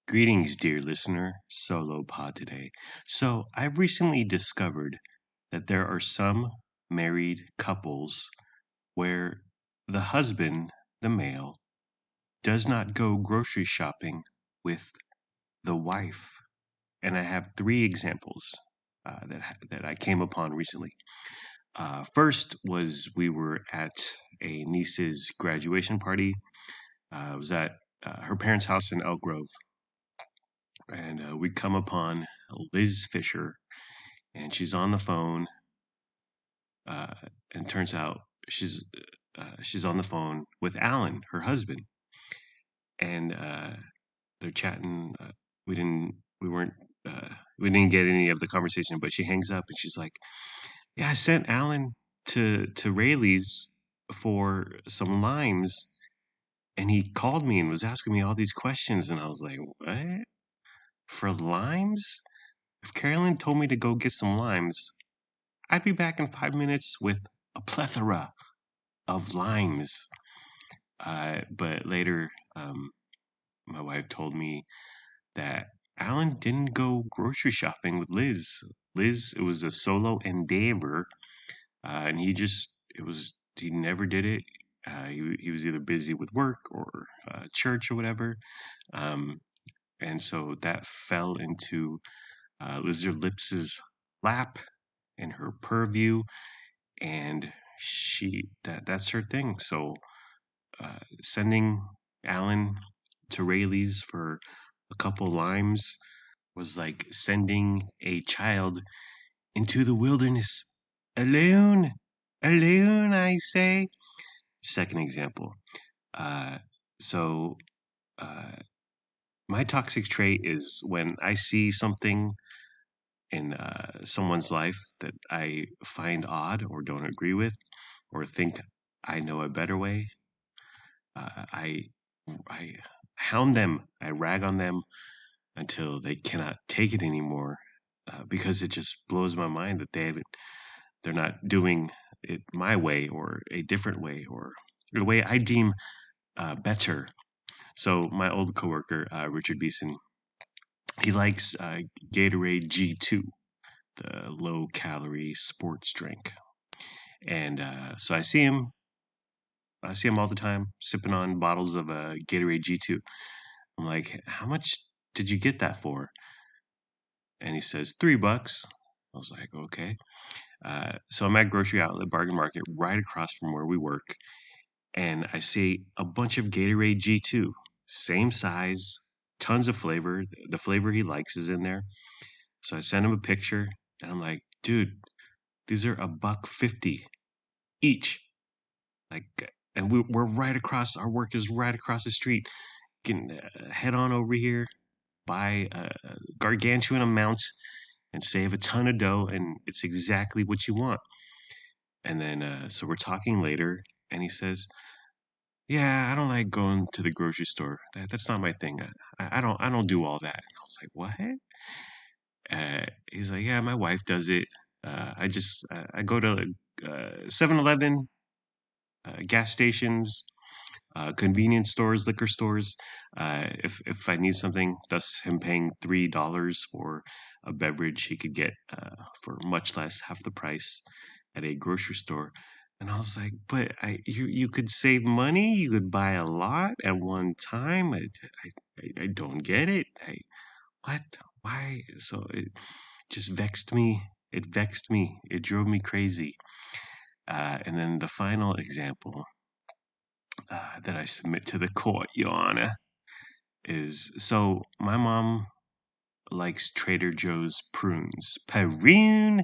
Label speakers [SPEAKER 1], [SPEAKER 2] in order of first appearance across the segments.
[SPEAKER 1] Greetings, dear listener. Solo pod today. So, I've recently discovered that there are some married couples where the husband, the male, does not go grocery shopping with the wife. And I have three examples that I came upon recently. First was we were at a niece's graduation party. I was at her parents' house in Elk Grove, and we come upon Liz Fisher, and she's on the phone. Uh, and turns out she's on the phone with Alan, her husband, and they're chatting. We didn't we weren't we didn't get any of the conversation, but she hangs up and she's like, "Yeah, I sent Alan to Rayleigh's for some limes." And he called me and was asking me all these questions, and I was like, "What? For limes? If Carolyn told me to go get some limes, I'd be back in 5 minutes with a plethora of limes." But later, my wife told me that Alan didn't go grocery shopping with Liz. Liz, it was a solo endeavor, and he never did it. He was either busy with work or church or whatever. Um, and so that fell into Lizard Lips's lap and her purview, and that's her thing. So sending Alan to Rayleigh's for a couple limes was like sending a child into the wilderness alone. Alone, I say. Second example. Uh, so, uh, my toxic trait is when I see something in someone's life that I find odd or don't agree with or think I know a better way, I I hound them, I rag on them until they cannot take it anymore, because it just blows my mind that they're not doing it my way or a different way or the way I deem better. So my old coworker, Richard Beeson, he likes Gatorade G2, the low calorie sports drink. And so I see him all the time sipping on bottles of Gatorade G2. I'm like, how much did you get that for? And he says, $3. I was like, okay. So I'm at Grocery Outlet Bargain Market right across from where we work. And I see a bunch of Gatorade G2, same size, tons of flavor. The flavor he likes is in there. So I sent him a picture and I'm like, dude, these are $1.50 each. Like, and we're right across, our work is right across the street. Can head on over here, buy a gargantuan amount and save a ton of dough, and it's exactly what you want. And then, so we're talking later, and he says, "Yeah, I don't like going to the grocery store. That's not my thing. I don't do all that." And I was like, "What?" He's like, "Yeah, my wife does it. I go to 7-Eleven, gas stations, convenience stores, liquor stores. If I need something, thus him paying $3 for a beverage he could get for much less, half the price at a grocery store." And I was like, "But you could save money. You could buy a lot at one time. I don't get it. What? Why?" So it just vexed me. It vexed me. It drove me crazy. And then the final example that I submit to the court, Your Honor, is so my mom likes Trader Joe's prunes, Perrine,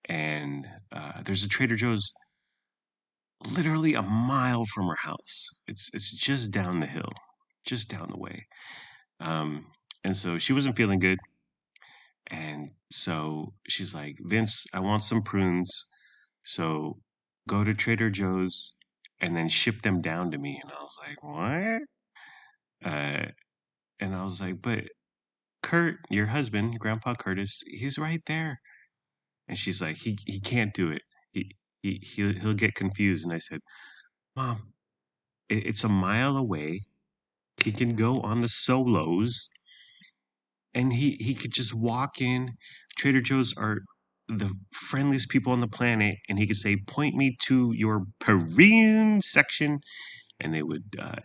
[SPEAKER 1] and there's a Trader Joe's literally a mile from her house. It's just down the hill, just down the way. Um, and so she wasn't feeling good, and so she's like, "Vince, I want some prunes, so go to Trader Joe's and then ship them down to me." And I was like, "What?" Uh, and I was like, "But Kurt, your husband, Grandpa Curtis, he's right there." And she's like, he can't do it. He'll get confused. And I said, "Mom, it's a mile away. He can go on the solos. and he could just walk in. Trader Joe's are the friendliest people on the planet, and he could say, "Point me to your Peruvian section," and they would uh,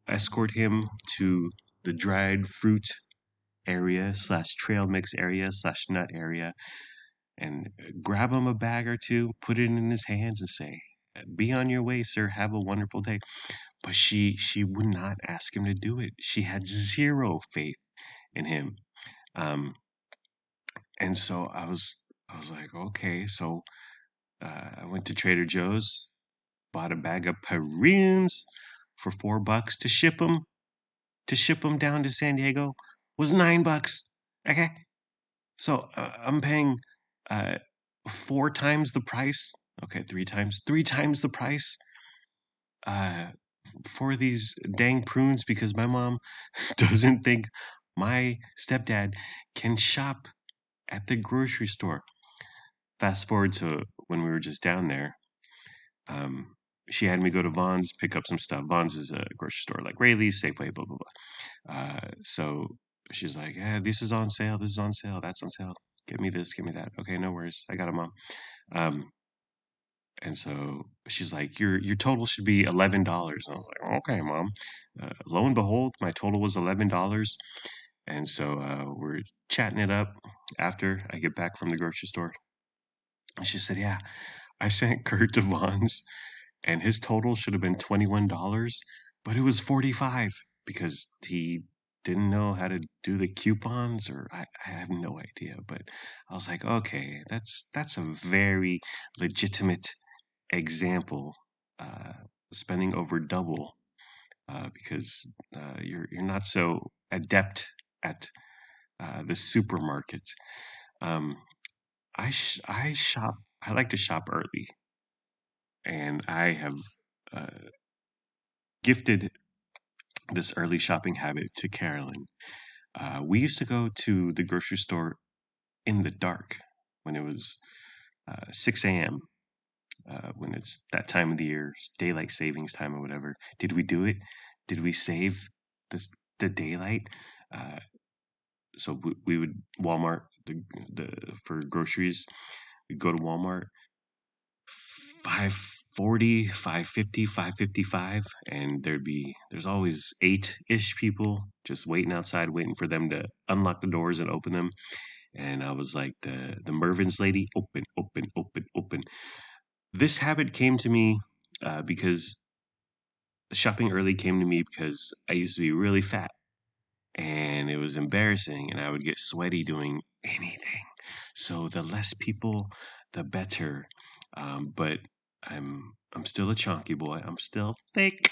[SPEAKER 1] escort him to the dried fruit area slash trail mix area slash nut area, and grab him a bag or two, put it in his hands, and say, "Be on your way, sir. Have a wonderful day." But she would not ask him to do it. She had zero faith in him. Um, and so I was like, okay. So I went to Trader Joe's, bought a bag of prunes for $4 to ship them. To ship them down to San Diego was $9. Okay, so I'm paying uh, 4 times the price. Okay, three times the price uh, for these dang prunes because my mom doesn't think my stepdad can shop at the grocery store. Fast forward to when we were just down there. Um, she had me go to Vaughn's, pick up some stuff. Vaughn's is a grocery store like Rayleigh's, Safeway, blah, blah, blah. So she's like, "Yeah, this is on sale. This is on sale. That's on sale. Give me this, give me that." Okay, no worries. I got it, Mom. Um, and so she's like, "Your total should be $11." I was like, "Okay, Mom." Lo and behold, my total was $11. And so we're chatting it up after I get back from the grocery store. And she said, "Yeah, I sent Kurt to Vaughn's and his total should have been $21, but it was 45 because he didn't know how to do the coupons or I have no idea." But I was like, okay, that's a very legitimate example, uh, spending over double because you're not so adept at the supermarket. Um, I shop. I like to shop early, and I have uh, gifted this early shopping habit to Carolyn. We used to go to the grocery store in the dark when it was 6 a.m. When it's that time of the year, daylight savings time or whatever. Did we do it? Did we save the the daylight? Uh, so we would Walmart the for groceries. We'd go to Walmart 5:40, 5:50, 5:55, and there's always 8-ish people just waiting outside, waiting for them to unlock the doors and open them. And I was like the Mervin's lady, open, open, open, open. This habit came to me because shopping early came to me because I used to be really fat and it was embarrassing and I would get sweaty doing anything. So the less people, the better. But I'm still a chunky boy. I'm still thick.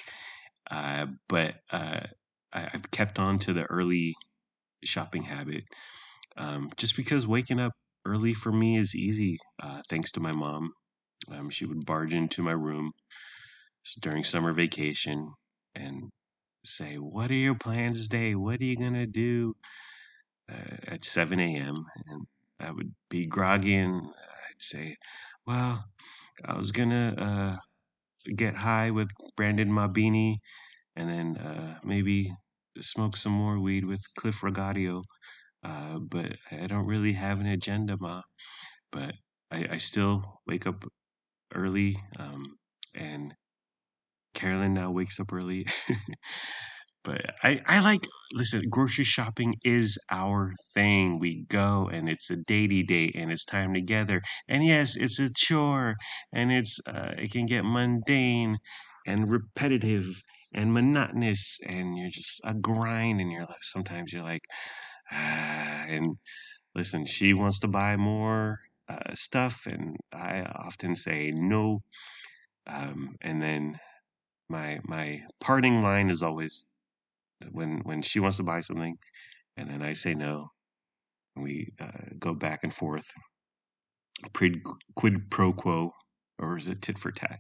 [SPEAKER 1] But I've kept on to the early shopping habit just because waking up early for me is easy. Thanks to my mom. She would barge into my room during summer vacation and say, "What are your plans today? What are you gonna do?" At 7 a.m. And I would be groggy and I'd say, "Well, I was gonna get high with Brandon Mabini and then maybe smoke some more weed with Cliff Rogadio. But I don't really have an agenda, Ma." But I still wake up early, and Carolyn now wakes up early. But I like, listen, grocery shopping is our thing. We go and it's a datey date and it's time together. And yes, it's a chore and it can get mundane and repetitive and monotonous and you're just a grind in your life. Sometimes you're like, and listen, she wants to buy more stuff and I often say no. And then my parting line is always when she wants to buy something, and then I say no. We go back and forth, quid pro quo, or is it tit for tat?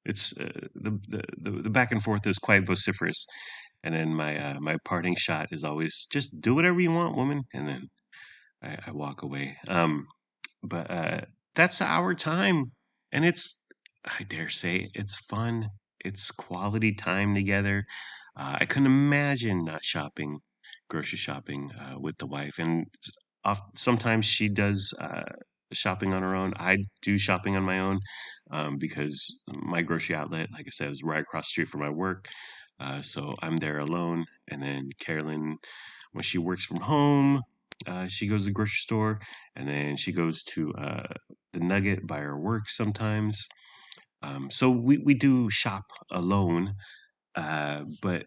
[SPEAKER 1] It's the back and forth is quite vociferous, and then my parting shot is always just do whatever you want, woman, and then I walk away. But that's our time, and I dare say it's fun. It's quality time together. I couldn't imagine not shopping grocery shopping with the wife, and sometimes she does shopping on her own. I do shopping on my own because my grocery outlet, like I said, is right across the street from my work. So I'm there alone, and then Carolyn, when she works from home, she goes to the grocery store, and then she goes to the Nugget by her work sometimes. So we do shop alone, but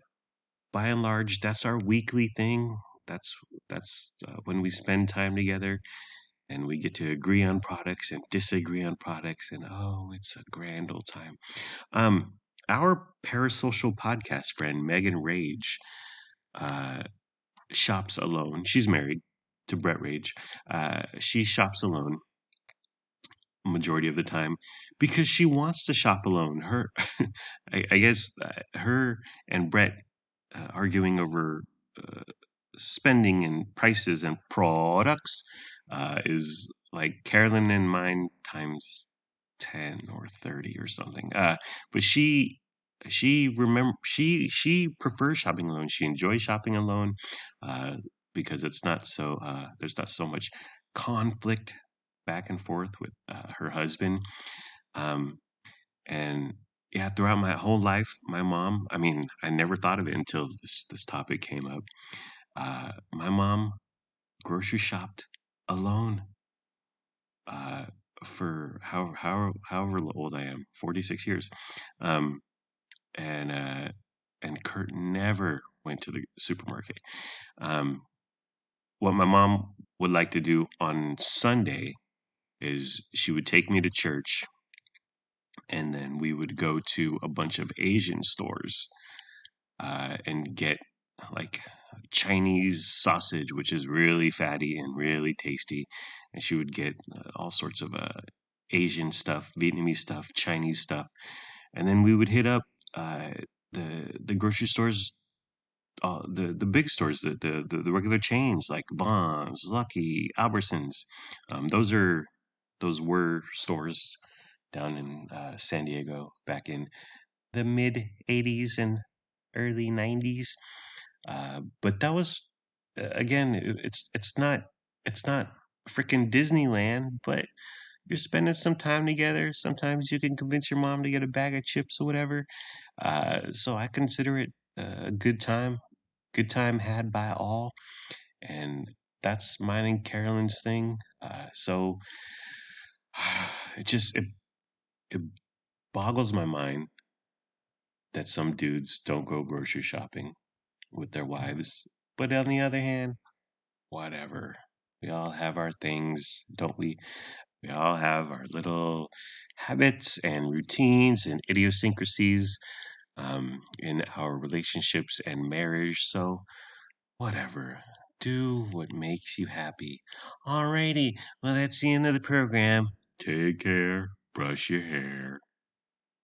[SPEAKER 1] by and large, that's our weekly thing. That's that's when we spend time together and we get to agree on products and disagree on products, and oh, it's a grand old time. Our parasocial podcast friend Megan Rage uh, shops alone. She's married to Brett Rage. She shops alone majority of the time because she wants to shop alone. Her, I guess, her and Brett arguing over uh, spending and prices and products is like Carolyn and mine times 10 or 30 or something. But she prefers shopping alone. She enjoys shopping alone uh, because it's not so there's not so much conflict back and forth with her husband. Um, and yeah, throughout my whole life, my mom, I mean, I never thought of it until this topic came up. My mom grocery shopped alone uh, for however old I am, 46 years. Um, and Kurt never went to the supermarket. Um, what my mom would like to do on Sunday is she would take me to church, and then we would go to a bunch of Asian stores and get like Chinese sausage, which is really fatty and really tasty. And she would get all sorts of Asian stuff, Vietnamese stuff, Chinese stuff, and then we would hit up uh, the grocery stores. The big stores, the regular chains like Vons, Lucky, Albertsons, those were stores down in San Diego back in the mid '80s and early '90s. But that was again, it's not freaking Disneyland, but you're spending some time together. Sometimes you can convince your mom to get a bag of chips or whatever. So I consider it a good time had by all, and that's mine and Carolyn's thing. So it boggles my mind that some dudes don't go grocery shopping with their wives, but on the other hand, whatever. We all have our things, don't we? We all have our little habits and routines and idiosyncrasies in our relationships and marriage. So, whatever. Do what makes you happy. Alrighty. Well, that's the end of the program. Take care. Brush your hair.